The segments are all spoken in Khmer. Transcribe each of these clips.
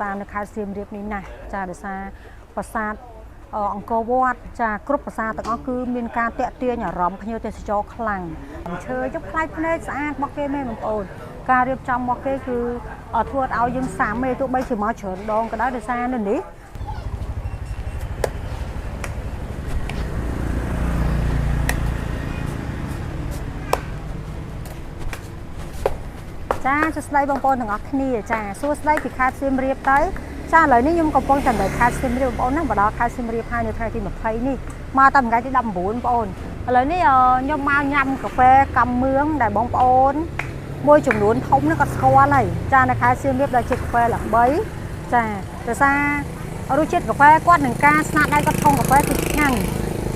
តាមនៅខេត្តសៀមរាបនេះណាចាដោយសារប្រាសាទអង្គរវត្តចាគ្រប់ប្រាសាទទាំងអស់គឺមានការតាក់ទាញអារម្មណ៍ភ្ញៀវទេសចរខ្លាំងអញ្ជើញយកផ្លែភ្នែកស្អាតមកគេមែនបងប្អូនការរៀបចំមកគេគឺធ្វើឲ្យយើងសាមេទោះបីជាមកច្រើនដងក៏ដោយដោយសារនៅនេះចាសួស្តីបងប្អូនទាំងអស់គ្នាចាសួស្តីពីខេត្តសៀមរាបទៅចាឥឡូវនេះខ្ញុំកំពុងតែនៅខេត្តសៀមរាបបងប្អូនណាមកដល់ខេត្តសៀមរាបហើយនៅថ្ងៃទី20នេះមកតាមថ្ងៃទី19បងប្អូនឥឡូវនេះខ្ញុំមកញ៉ាំកាហ្វេកំមឿងដែលបងប្អូនមួយចំនួនធំនេះគាត់ស្គាល់ហើយចានៅខេត្តសៀមរាបដែលជាកាហ្វេល្បីចាដោយសាររសជាតិកាហ្វេគាត់នឹងការស្នាដៃគាត់ថងកាហ្វេគឺឆ្ងាញ់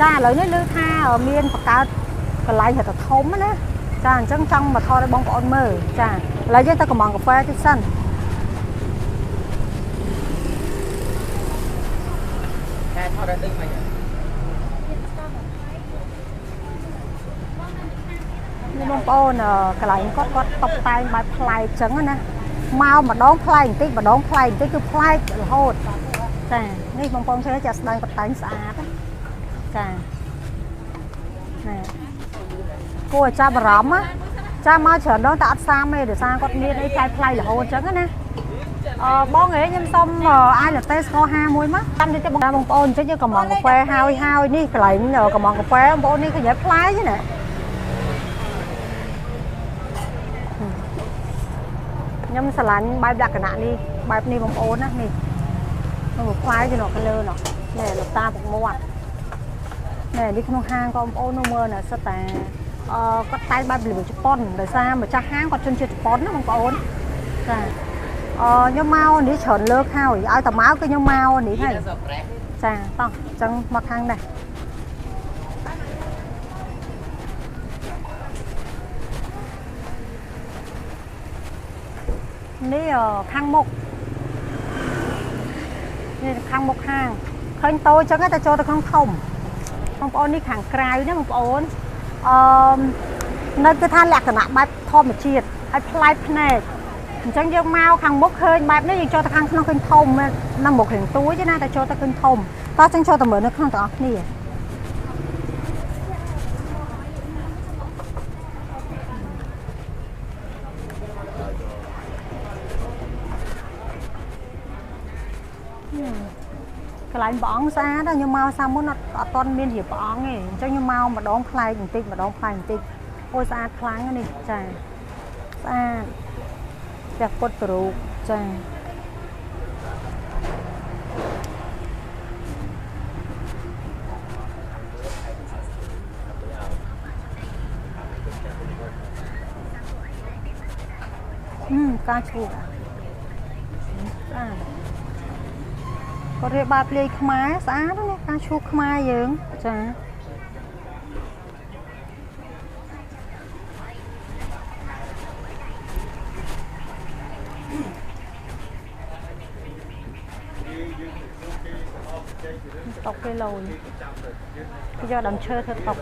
ចាឥឡូវនេះឮថាមានបង្កើតកន្លែងហិតធំណាចាអញ្ចឹងចង់មកថតឲ្យបងប្អូនមើលចាឥឡូវយើងទៅកំងកាហ្វេតិចសិនតែថតឲ្យដូចមិននេះបងប្អូនកន្លែងគាត់តុបតែងបែបប្លែកអញ្ចឹងណាមកម្ដងប្លែកបន្តិចម្ដងប្លែកបន្តិចគឺប្លែករហូតចានេះបងប្អូនឃើញចាស្ដាយគាត់តែងស្អាតចាណែគួរឲ្យចាប់អារម្មណ៍ណាចាំមកច្រើនដងតែអត់សាមទេដោយសារគាត់មានអីផ្លែរហូតអញ្ចឹងណាបងហេខ្ញុំសុំអាចលាតេស្ករ51មកតាមទៅបងប្អូនអញ្ចឹងយើងកំងកាហ្វេហើយនេះកន្លែងកំងកាហ្វេបងប្អូននេះឃើញផ្លែទេណាខ្ញុំស្រឡាញ់បែបលក្ខណៈនេះបែបនេះបងប្អូនណានេះនោះផ្លែទៅនៅខាងលើនោះនេះលោកតាពុកមាត់នេះនេះក្នុងហាងបងប្អូននោះមើលណាសិតតែគាត់តែងបែបល្បឿនជប៉ុនដោយសារម្ចាស់ហាងគាត់ជនជាតិជប៉ុនណាបងប្អូនចាខ្ញុំមកនេះច្រើនលើកហើយឲ្យតាម៉ៅគឺខ្ញុំមកនេះហើយចាតោះអញ្ចឹងមកខាងនេះនេះខាងមុខនេះខាងមុខហាងឃើញតូចអញ្ចឹងតែចូលទៅក្នុងធំបងប្អូននេះខាងក្រៅណាបងប្អូននៅគឺថាលក្ខណៈបែបធម្មជាតិហើយប្លែកភ្នែកអញ្ចឹងយើងមកខាងមុខឃើញបែបនេះយើងចូលទៅខាងក្នុងឃើញធំនៅមុខរៀងទួយទេណាតែចូលទៅឃើញធំតោះចឹងចូលទៅមើលនៅក្នុងទាំងអស់គ្នាកន្លែងព្រះអង្គស្អាតខ្ញុំមកសាមុនអត់តន់មានរៀបព្រះអង្គទេអញ្ចឹងខ្ញុំមកម្ដងផ្លែបន្តិចម្ដងផ្លែបន្តិចអូស្អាតខ្លាំងនេះចាស្អាតចាពុទ្ធរូបចាការឈូកស្អាតគាត់រៀបបែបលាយខ្មែរស្អាតណាការឈូកខ្មែរយើងចាតុកគេលយគេយកដើមឈើធ្វើតុក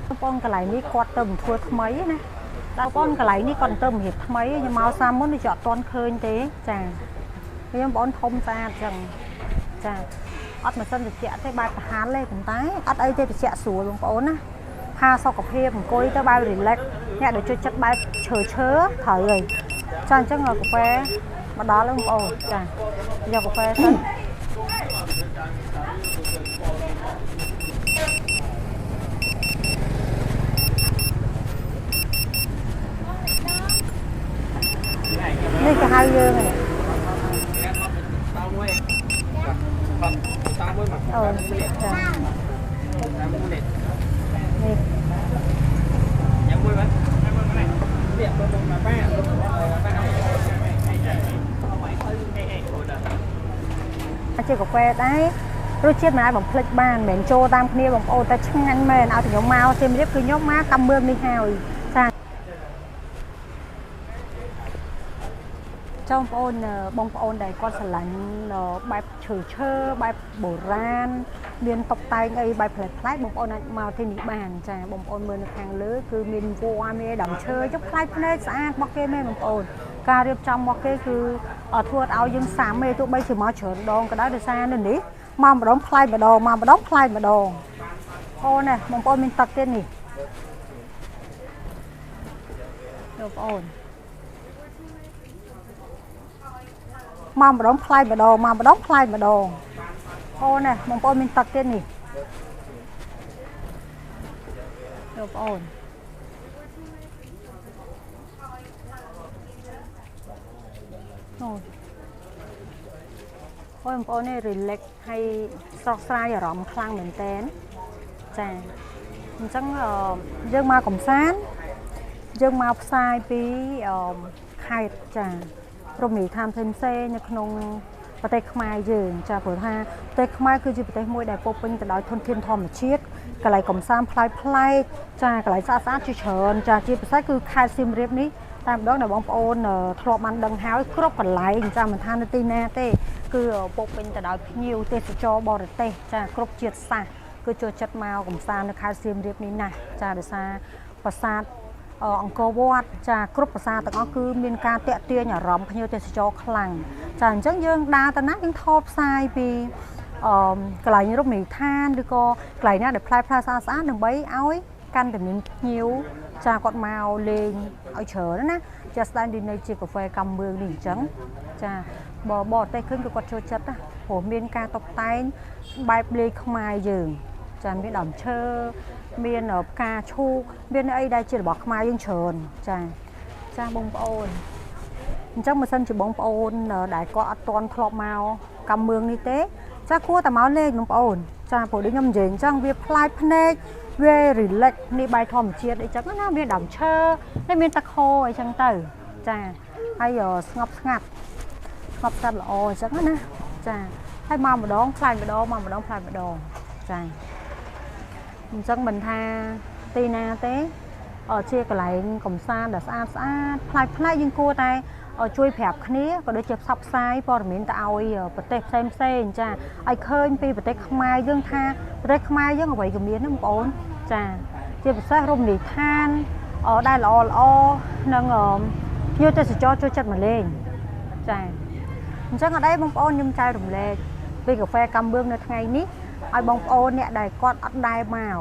បងប្អូនកន្លែងនេះគាត់ទៅធ្វើថ្មីណាបងប្អូនកន្លែងនេះគាត់ទៅរៀបថ្មីខ្ញុំមកសាមមុននេះជាអត់ទាន់ឃើញទេចាខ្ញុំបងធំស្អាតចឹងចាអត់មិនសិនតិចទេបែបប្រហាលទេប៉ុន្តែអត់អីទេតិចស្រួលបងប្អូនណាផាសុខភាពអង្គុយទៅបែប relax អ្នកដែលជួយចិត្តបែបឈើត្រូវហើយចាអញ្ចឹងកាហ្វេមកដល់បងប្អូនចាយកកាហ្វេទៅនេះគេហៅយើងហ្នឹងអូចានេះញ៉ាំមួយបាទនេះបងមកប៉ាជាកាហ្វេដែររសជាតិមិនអាចបំភ្លេចបានមិនមែនចូលតាមគ្នាបងប្អូនតែឆ្ងាញ់មែនឲ្យតែខ្ញុំមកសៀមរាបគឺខ្ញុំមកកំមឿងនេះហើយចាចង់បងប្អូនដែលគាត់ស្រឡាញ់បែបឈើបែបបុរាណមានតុបតែងអីបែបប្លែកៗបងប្អូនអាចមកទីនេះបានចាបងប្អូនមើលនៅខាងលើគឺមានពណ៌មានដើមឈើចុះផ្លែភ្នែកស្អាតមកគេមែនបងប្អូន ការរៀបចំមកគេគឺធ្វើឲ្យយើងសាមមេទោះបីជាមកច្រើនដងក៏ដោយសារនេះមកម្ដងផ្លែម្ដងមកម្ដងផ្លែម្ដងអូននេះបងប្អូនមានទឹកទៀតនេះបងប្អូនមកម្ដងផ្លែម្ដងមកម្ដងផ្លែម្ដងអូននេះបងប្អូនមានទឹកទៀតនេះបងប្អូនអូបងប្អូននេះ relax ហើយស្រស់ស្រាយអារម្មណ៍ខ្លាំងមែនតើចាអញ្ចឹងយើងមកកំសាន្តយើងមកផ្សាយពីខេត្តចារមណីយដ្ឋានផ្សេងៗនៅក្នុងប្រទេសខ្មែរយើងចាព្រោះថាប្រទេសខ្មែរគឺជាប្រទេសមួយដែលពោពេញទៅដោយធនធានធម្មជាតិកន្លែងកំសាន្តប្លែកចាកន្លែងស្អាតជាច្រើនចាជាពិសេសគឺខេត្តសៀមរាបនេះតែម្ដងដែលបងប្អូនធ្លាប់បានដឹងហើយគ្រប់កន្លែងចាមិនថានៅទីណាទេគឺពោពេញទៅដោយភ្ញៀវទេសចរបរទេសចាគ្រប់ជាតិសាសន៍គឺចូលចិត្តមកកំសាន្តនៅខេត្តសៀមរាបនេះណាស់ចាដោយសារប្រាសាទអង្គរវត្តចាគ្រប់ប្រាសាទទាំងអស់គឺមានការតាក់ទាញអារម្មណ៍ភ្ញៀវទេសចរខ្លាំងចាអញ្ចឹងយើងដើរទៅណាយើងថតផ្សាយពីកន្លែងរមណីយដ្ឋានឬក៏កន្លែងណាដែលផ្លែស្អាតដើម្បីឲ្យកាន់តែមានភ្ញៀវចាគាត់មកលេងឲ្យច្រើនណាចាស្ដែងនៅជាកាហ្វេកំមឿងនេះអញ្ចឹងចាបរទេសឃើញគឺគាត់ចូលចិត្តណាព្រោះមានការតុបតែងបែបលេងខ្មែរយើងចាមានដើមឈើមានផ្កាឈូកមានអីដែលជារបស់ខ្មែរយើងច្រើនចាបងប្អូនអញ្ចឹងបើសិនជាបងប្អូនដែលគាត់អត់ទាន់ធ្លាប់មកកំមឿងនេះទេចាគួរតែមកលេងបងប្អូនចាព្រោះដូចខ្ញុំនិយាយអញ្ចឹងវាប្លែកភ្នែកវា relax នេះបាយធម្មជាតិអីចឹងណាមានដើមឈើនេះមានទឹកហូរអីចឹងទៅចាហើយស្ងប់ស្ងាត់ល្អអញ្ចឹងណាចាហើយមកម្ដងផ្លែម្ដងមកម្ដងផ្លែម្ដងចាអញ្ចឹងមិនថាទីណាទេជាកន្លែងកំសាន្តដែលស្អាតប្លែកយើងគួរតែជួយប្រាប់គ្នាក៏ដូចជាផ្សព្វផ្សាយព័ត៌មានទៅឲ្យប្រទេសផ្សេងចាឲ្យឃើញពីប្រទេសខ្មែរយើងថាប្រទេសខ្មែរយើងអ្វីក៏មានណាបងប្អូនចាជាពិសេសរមណីយដ្ឋានដែលល្អនិងភ្ញៀវទេសចរចូលចិត្តមកលេងចាអញ្ចឹងអត់អីបងប្អូនខ្ញុំចែករំលែកពីកាហ្វេកំមឿងនៅថ្ងៃនេះឲ្យបងប្អូនអ្នកដែលគាត់អត់ដែរមក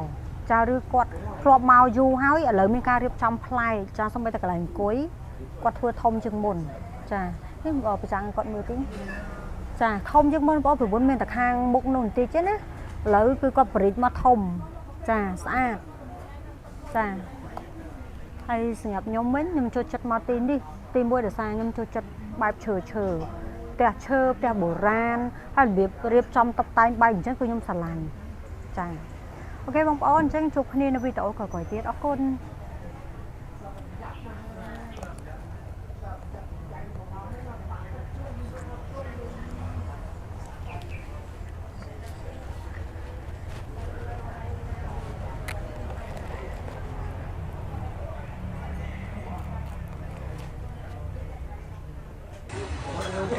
ចាឬគាត់ធ្លាប់មកយូរហើយឥឡូវមានការរៀបចំប្លែកចាសូម្បីតែកន្លែងអង្គុយគាត់ធ្វើធំជាងមុនចានេះប្រចាំគាត់មើលទីចាធំជាងមុនបងប្អូនមានតែខាងមុខនោះបន្តិចទេណាឥឡូវគឺគាត់បរិចមកធំចាស្អាតចាហើយសម្រាប់ខ្ញុំវិញខ្ញុំចូលចិត្តមកទីនេះទីមួយដោយសារខ្ញុំចូលចិត្តបែបឈើផ្ទះឈើផ្ទះបុរាណហើយរបៀបរៀបចំតុបតែងបែបអញ្ចឹងគឺខ្ញុំស្រឡាញ់ចាអូខេបងប្អូនអញ្ចឹងជួបគ្នានៅវីដេអូក្រោយៗទៀតអរគុណ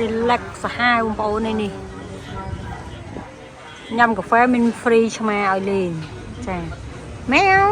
relax សាហាវបងប្អូននេះញ៉ាំកាហ្វេមាន free ឆ្មាឲ្យលេងចាម៉ែវ